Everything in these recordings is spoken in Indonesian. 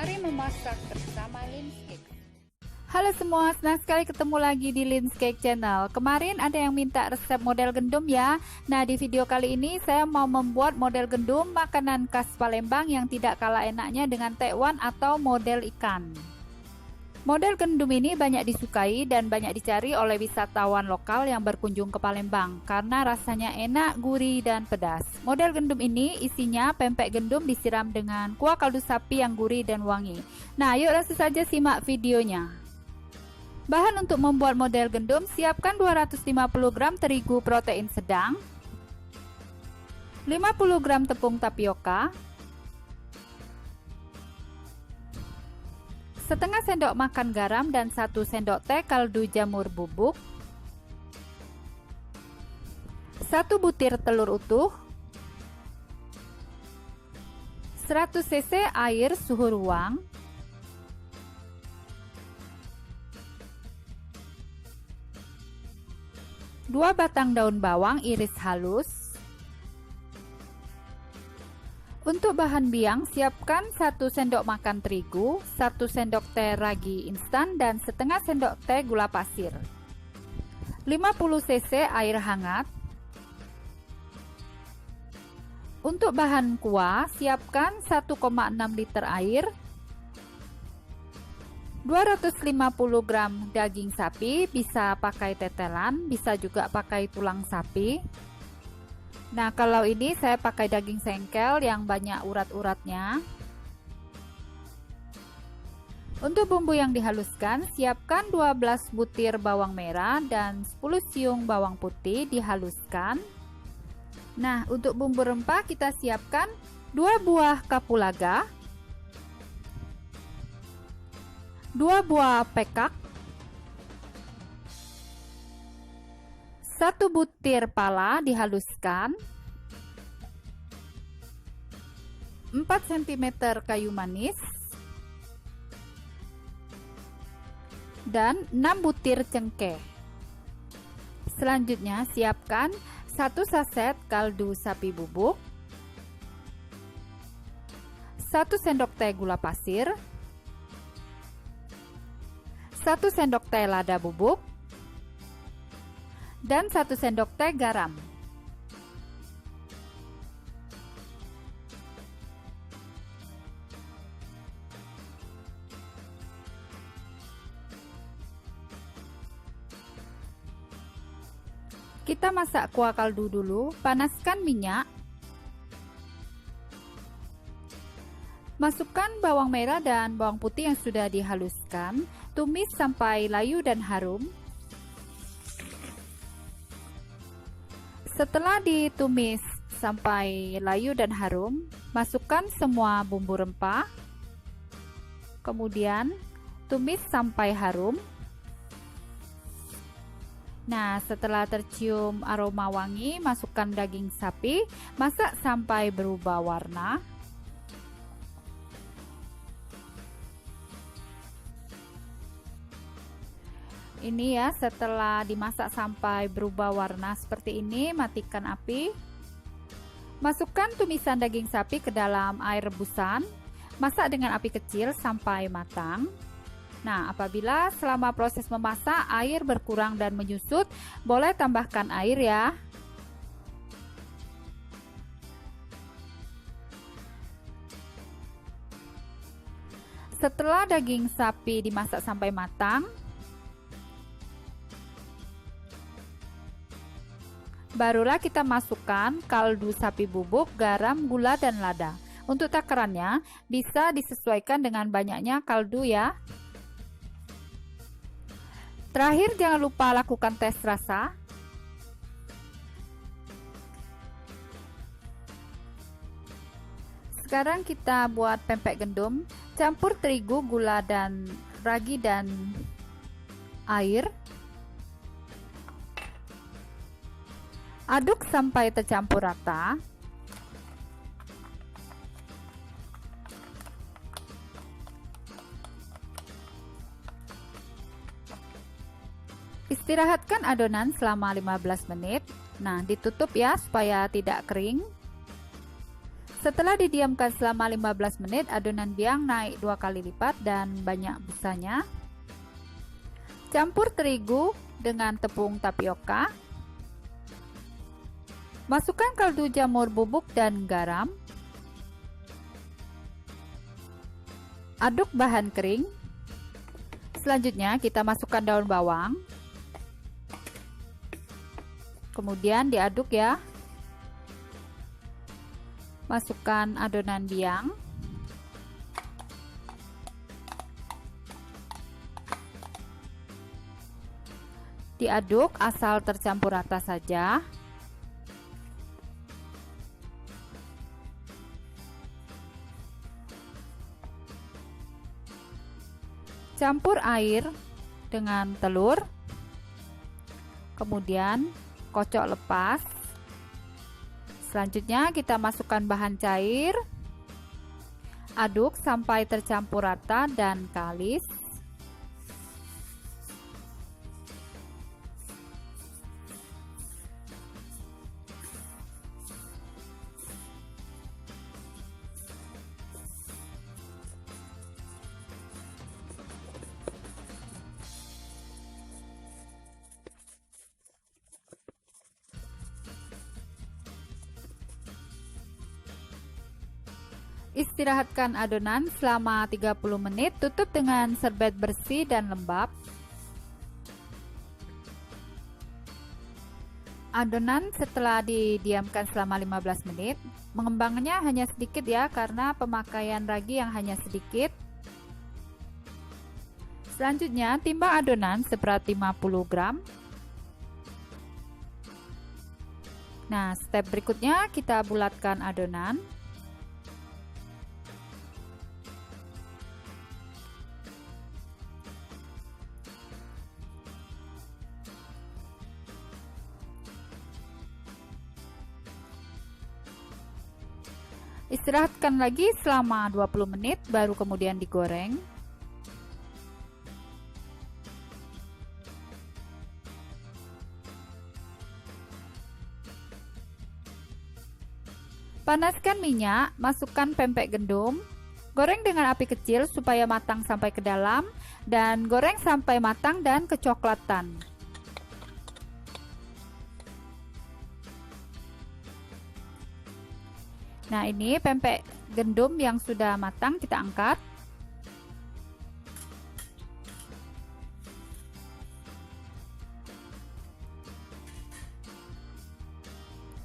Mari memasak bersama Linscake. Halo semua, senang sekali ketemu lagi di Linscake Channel. Kemarin ada yang minta resep model gendum ya. Nah, di video kali ini saya mau membuat model gendum makanan khas Palembang yang tidak kalah enaknya dengan tekwan atau model ikan. Model gendum ini banyak disukai dan banyak dicari oleh wisatawan lokal yang berkunjung ke Palembang karena rasanya enak, gurih, dan pedas. Model gendum ini isinya pempek gendum disiram dengan kuah kaldu sapi yang gurih dan wangi. Nah, yuk langsung saja simak videonya. Bahan untuk membuat model gendum, siapkan 250 gram terigu protein sedang, 50 gram tepung tapioka, setengah sendok makan garam dan 1 sendok teh kaldu jamur bubuk, 1 butir telur utuh, 100 cc air suhu ruang, 2 batang daun bawang iris halus. Untuk bahan biang, siapkan 1 sendok makan terigu, 1 sendok teh ragi instan, dan setengah sendok teh gula pasir, 50 cc air hangat. Untuk bahan kuah, siapkan 1,6 liter air, 250 gram daging sapi, bisa pakai tetelan, bisa juga pakai tulang sapi. Nah, kalau ini saya pakai daging sengkel yang banyak urat-uratnya. Untuk bumbu yang dihaluskan, siapkan 12 butir bawang merah dan 10 siung bawang putih dihaluskan. Nah, untuk bumbu rempah kita siapkan 2 buah kapulaga, 2 buah pekak, 1 butir pala dihaluskan, 4 cm kayu manis, dan 6 butir cengkeh. Selanjutnya siapkan 1 saset kaldu sapi bubuk, 1 sendok teh gula pasir, 1 sendok teh lada bubuk, dan 1 sendok teh garam. Kita masak kuah kaldu dulu. Panaskan minyak. Masukkan bawang merah dan bawang putih yang sudah dihaluskan. Tumis sampai layu dan harum. Setelah ditumis sampai layu dan harum, masukkan semua bumbu rempah. Kemudian tumis sampai harum. Nah, setelah tercium aroma wangi, masukkan daging sapi, masak sampai berubah warna. Ini ya, setelah dimasak sampai berubah warna seperti ini, matikan api. Masukkan tumisan daging sapi ke dalam air rebusan. Masak dengan api kecil sampai matang. Nah, apabila selama proses memasak air berkurang dan menyusut, boleh tambahkan air ya. Setelah daging sapi dimasak sampai matang, barulah kita masukkan kaldu sapi bubuk, garam, gula, dan lada. Untuk takarannya bisa disesuaikan dengan banyaknya kaldu ya. Terakhir, jangan lupa lakukan tes rasa. Sekarang kita buat pempek gendum. Campur terigu, gula, dan ragi dan air. Aduk sampai tercampur rata. Istirahatkan adonan selama 15 menit. Nah, ditutup ya supaya tidak kering. Setelah didiamkan selama 15 menit, adonan biang naik 2 kali lipat dan banyak busanya. Campur terigu dengan tepung tapioka. Masukkan kaldu jamur bubuk dan garam. Aduk bahan kering. Selanjutnya kita masukkan daun bawang. Kemudian diaduk ya. Masukkan adonan biang. Diaduk asal tercampur rata saja. Campur air dengan telur. Kemudian kocok lepas. Selanjutnya kita masukkan bahan cair. Aduk sampai tercampur rata dan kalis. Istirahatkan adonan selama 30 menit, tutup dengan serbet bersih dan lembab. Adonan setelah didiamkan selama 15 menit, mengembangnya hanya sedikit ya, karena pemakaian ragi yang hanya sedikit. Selanjutnya, timbang adonan seberat 50 gram. Nah, step berikutnya kita bulatkan adonan. Istirahatkan lagi selama 20 menit, baru kemudian digoreng. Panaskan minyak, masukkan pempek gandum, goreng dengan api kecil supaya matang sampai ke dalam, dan goreng sampai matang dan kecoklatan. Nah, ini pempek gandum yang sudah matang kita angkat.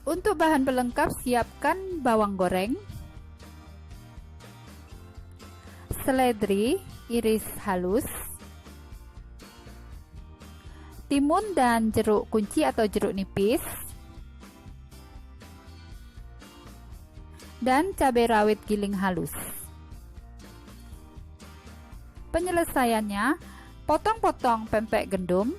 Untuk bahan pelengkap, siapkan bawang goreng, seledri iris halus, timun dan jeruk kunci atau jeruk nipis, dan cabai rawit giling halus. Penyelesaiannya, potong-potong pempek gandum,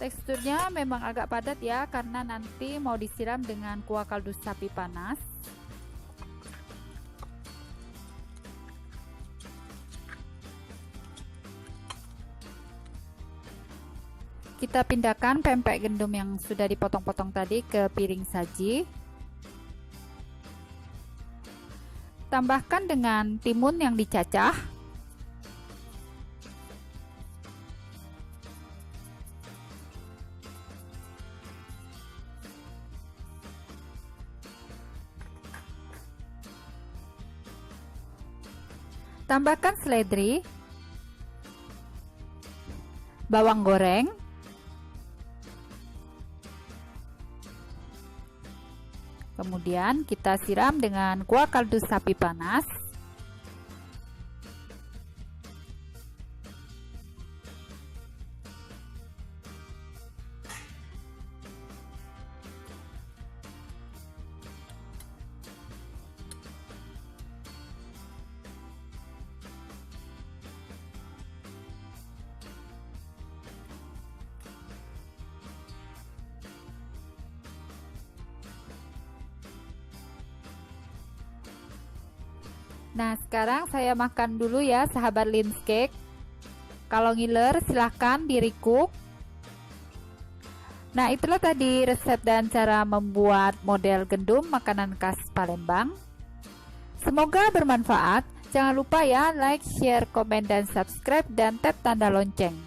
teksturnya memang agak padat ya, karena nanti mau disiram dengan kuah kaldu sapi panas. Kita pindahkan pempek gandum yang sudah dipotong-potong tadi ke piring saji. Tambahkan dengan timun yang dicacah. Tambahkan seledri, bawang goreng, kemudian kita siram dengan kuah kaldu sapi panas. Nah, sekarang saya makan dulu ya sahabat Lin's Cake. Kalau ngiler silahkan di recook. Nah, itulah tadi resep dan cara membuat model gandum makanan khas Palembang. Semoga bermanfaat. Jangan lupa ya like, share, komen, dan subscribe, dan tap tanda lonceng.